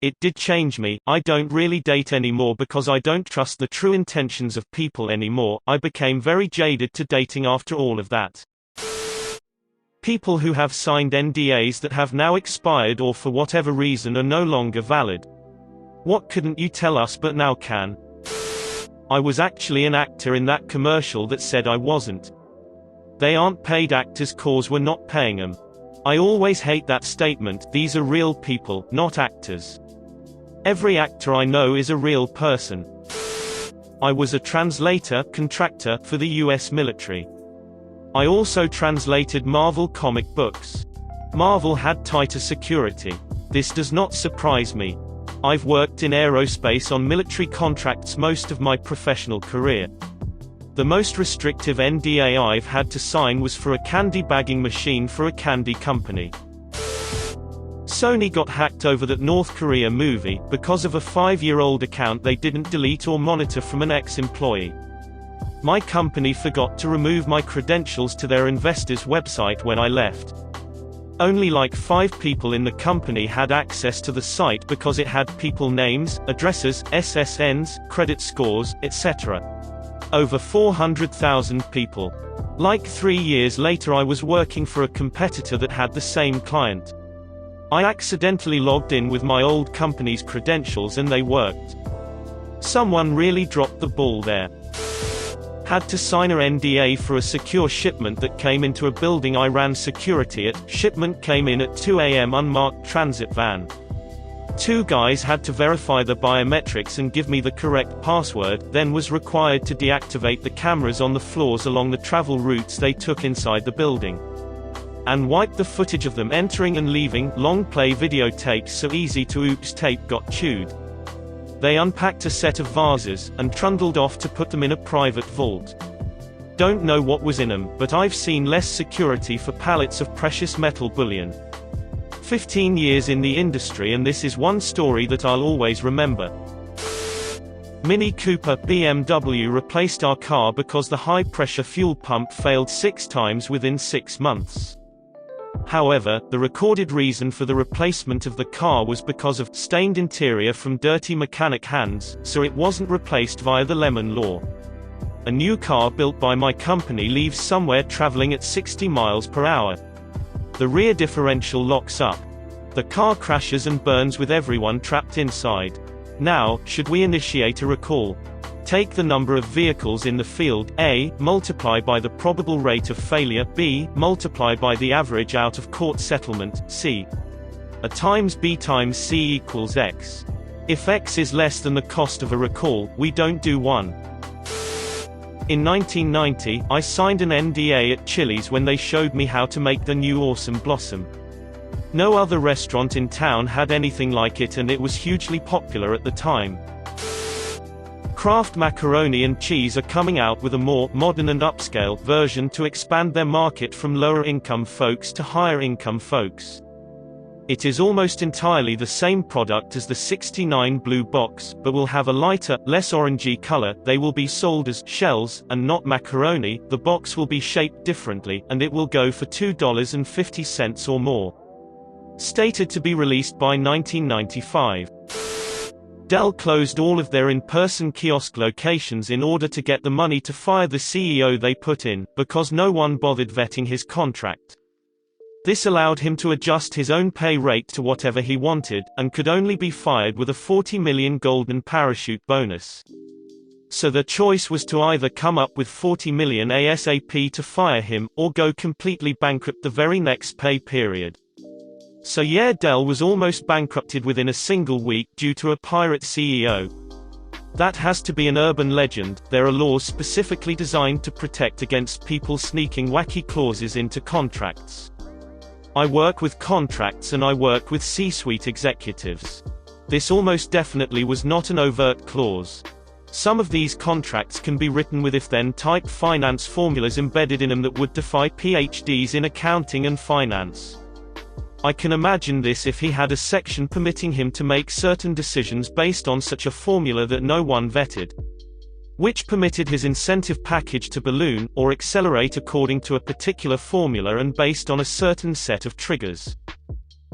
It did change me. I don't really date anymore because I don't trust the true intentions of people anymore. I became very jaded to dating after all of that. People who have signed NDAs that have now expired or for whatever reason are no longer valid. What couldn't you tell us but now can? I was actually an actor in that commercial that said I wasn't. They aren't paid actors 'cause we're not paying them. I always hate that statement. These are real people, not actors. Every actor I know is a real person. I was a translator/contractor for the US military. I also translated Marvel comic books. Marvel had tighter security. This does not surprise me. I've worked in aerospace on military contracts most of my professional career. The most restrictive NDA I've had to sign was for a candy bagging machine for a candy company. Sony got hacked over that North Korea movie, because of a 5-year-old account they didn't delete or monitor from an ex-employee. My company forgot to remove my credentials to their investors' website when I left. Only like 5 people in the company had access to the site because it had people names, addresses, SSNs, credit scores, etc. Over 400,000 people. Like 3 years later I was working for a competitor that had the same client. I accidentally logged in with my old company's credentials and they worked. Someone really dropped the ball there. Had to sign a NDA for a secure shipment that came into a building I ran security at. Shipment came in at 2 a.m. unmarked transit van. 2 guys had to verify the biometrics and give me the correct password, then was required to deactivate the cameras on the floors along the travel routes they took inside the building. And wipe the footage of them entering and leaving. Long play videotapes so easy to oops tape got chewed. They unpacked a set of vases, and trundled off to put them in a private vault. Don't know what was in them, but I've seen less security for pallets of precious metal bullion. 15 years in the industry and this is one story that I'll always remember. Mini Cooper BMW replaced our car because the high-pressure fuel pump failed 6 times within 6 months. However, the recorded reason for the replacement of the car was because of stained interior from dirty mechanic hands, so it wasn't replaced via the Lemon Law. A new car built by my company leaves somewhere traveling at 60 miles per hour. The rear differential locks up. The car crashes and burns with everyone trapped inside. Now, should we initiate a recall? Take the number of vehicles in the field, A, multiply by the probable rate of failure, B, multiply by the average out-of-court settlement, C. A times B times C equals X. If X is less than the cost of a recall, we don't do one. In 1990, I signed an NDA at Chili's when they showed me how to make the new Awesome Blossom. No other restaurant in town had anything like it and it was hugely popular at the time. Kraft Macaroni and Cheese are coming out with a more modern and upscale version to expand their market from lower-income folks to higher-income folks. It is almost entirely the same product as the 69 blue box, but will have a lighter, less orangey color. They will be sold as shells, and not macaroni. The box will be shaped differently, and it will go for $2.50 or more. Stated to be released by 1995. Dell closed all of their in-person kiosk locations in order to get the money to fire the CEO they put in, because no one bothered vetting his contract. This allowed him to adjust his own pay rate to whatever he wanted, and could only be fired with a $40 million golden parachute bonus. So the choice was to either come up with $40 million ASAP to fire him, or go completely bankrupt the very next pay period. So yeah, Dell was almost bankrupted within a single week due to a pirate CEO. That has to be an urban legend. There are laws specifically designed to protect against people sneaking wacky clauses into contracts. I work with contracts and I work with C-suite executives. This almost definitely was not an overt clause. Some of these contracts can be written with if-then type finance formulas embedded in them that would defy PhDs in accounting and finance. I can imagine this if he had a section permitting him to make certain decisions based on such a formula that no one vetted, which permitted his incentive package to balloon, or accelerate according to a particular formula and based on a certain set of triggers.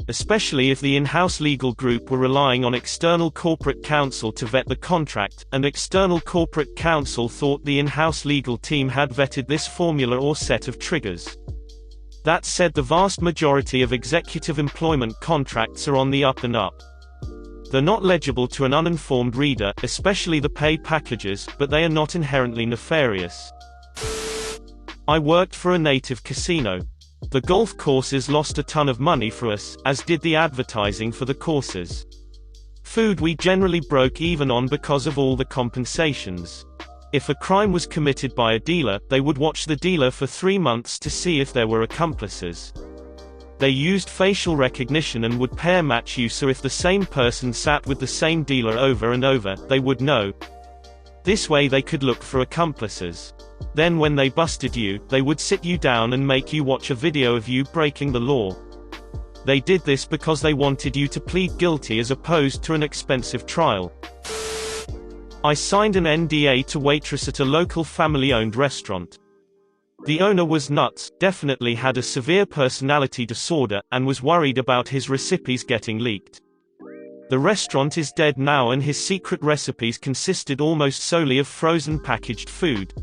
especially if the in-house legal group were relying on external corporate counsel to vet the contract, and external corporate counsel thought the in-house legal team had vetted this formula or set of triggers. That said, the vast majority of executive employment contracts are on the up and up. They're not legible to an uninformed reader, especially the pay packages, but they are not inherently nefarious. I worked for a native casino. The golf courses lost a ton of money for us, as did the advertising for the courses. Food we generally broke even on because of all the compensations. If a crime was committed by a dealer, they would watch the dealer for 3 months to see if there were accomplices. They used facial recognition and would pair match you, so if the same person sat with the same dealer over and over, they would know. This way they could look for accomplices. Then when they busted you, they would sit you down and make you watch a video of you breaking the law. They did this because they wanted you to plead guilty as opposed to an expensive trial. I signed an NDA to waitress at a local family-owned restaurant. The owner was nuts, definitely had a severe personality disorder, and was worried about his recipes getting leaked. The restaurant is dead now, and his secret recipes consisted almost solely of frozen packaged food.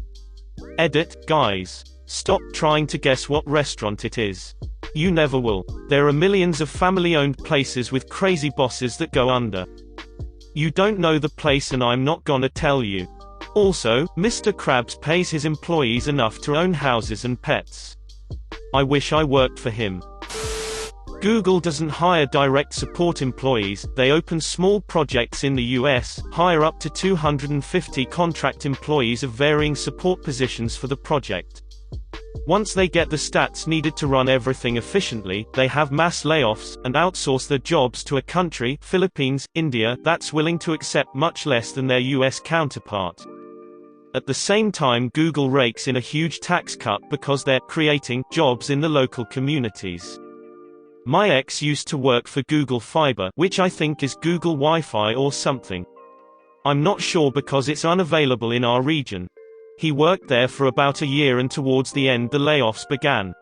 Edit, guys. Stop trying to guess what restaurant it is. You never will. There are millions of family-owned places with crazy bosses that go under. You don't know the place, and I'm not gonna tell you. Also, Mr. Krabs pays his employees enough to own houses and pets. I wish I worked for him. Google doesn't hire direct support employees, they open small projects in the US, hire up to 250 contract employees of varying support positions for the project. Once they get the stats needed to run everything efficiently, they have mass layoffs, and outsource their jobs to a country, Philippines, India, that's willing to accept much less than their US counterpart. At the same time, Google rakes in a huge tax cut because they're creating jobs in the local communities. My ex used to work for Google Fiber, which I think is Google Wi-Fi or something. I'm not sure because it's unavailable in our region. He worked there for about a year, and towards the end the layoffs began.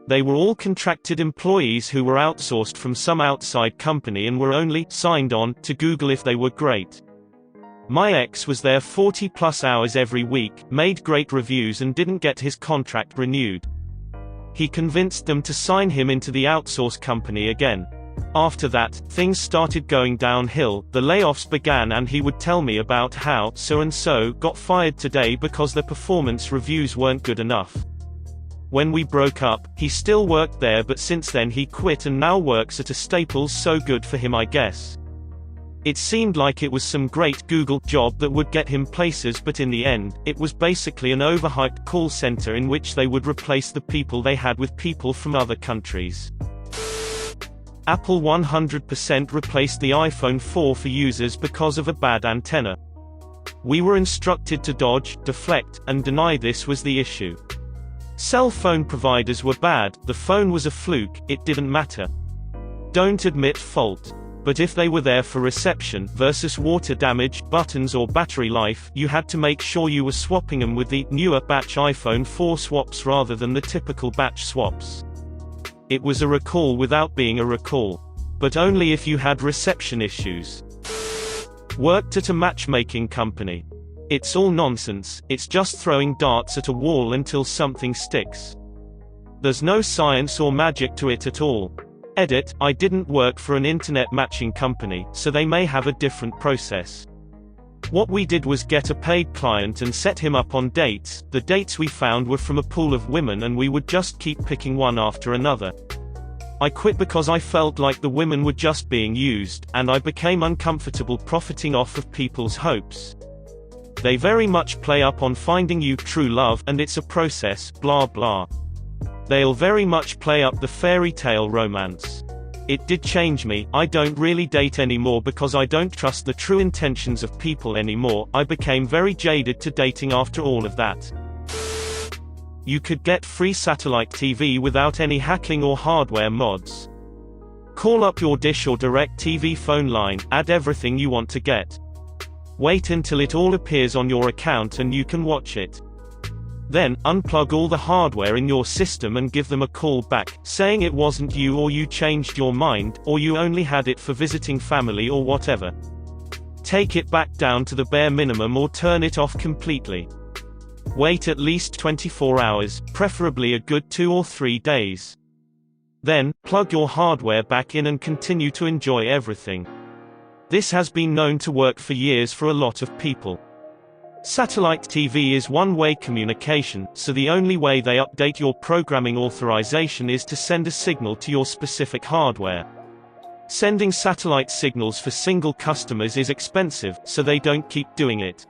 They were all contracted employees who were outsourced from some outside company and were only signed on to Google if they were great. My ex was there 40+ hours every week, made great reviews, and didn't get his contract renewed. He convinced them to sign him into the outsource company again. After that, things started going downhill, the layoffs began, and he would tell me about how so-and-so got fired today because their performance reviews weren't good enough. When we broke up, he still worked there, but since then he quit and now works at a Staples, so good for him, I guess. It seemed like it was some great Google job that would get him places, but in the end, it was basically an overhyped call center in which they would replace the people they had with people from other countries. Apple 100% replaced the iPhone 4 for users because of a bad antenna. We were instructed to dodge, deflect, and deny this was the issue. Cell phone providers were bad, the phone was a fluke, it didn't matter. Don't admit fault. But if they were there for reception versus water damage, buttons, or battery life, you had to make sure you were swapping them with the newer batch iPhone 4 swaps rather than the typical batch swaps. It was a recall without being a recall. But only if you had reception issues. Worked at a matchmaking company. It's all nonsense, it's just throwing darts at a wall until something sticks. There's no science or magic to it at all. Edit, I didn't work for an internet matching company, so they may have a different process. What we did was get a paid client and set him up on dates. The dates we found were from a pool of women, and we would just keep picking one after another. I quit because I felt like the women were just being used, and I became uncomfortable profiting off of people's hopes. They very much play up on finding you true love, and it's a process, blah blah. They'll very much play up the fairy tale romance. It did change me. I don't really date anymore because I don't trust the true intentions of people anymore. I became very jaded to dating after all of that. You could get free satellite TV without any hacking or hardware mods. Call up your Dish or DirecTV phone line, add everything you want to get. Wait until it all appears on your account and you can watch it. Then, unplug all the hardware in your system and give them a call back, saying it wasn't you or you changed your mind, or you only had it for visiting family or whatever. Take it back down to the bare minimum or turn it off completely. Wait at least 24 hours, preferably a good 2 or 3 days. Then, plug your hardware back in and continue to enjoy everything. This has been known to work for years for a lot of people. Satellite TV is one-way communication, so the only way they update your programming authorization is to send a signal to your specific hardware. Sending satellite signals for single customers is expensive, so they don't keep doing it.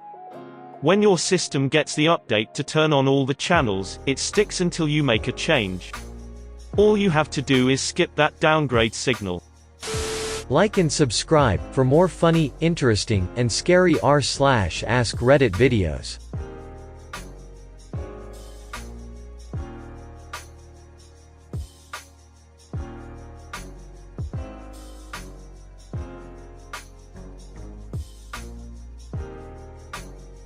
When your system gets the update to turn on all the channels, it sticks until you make a change. All you have to do is skip that downgrade signal. Like and subscribe for more funny, interesting, and scary r/ask Reddit videos.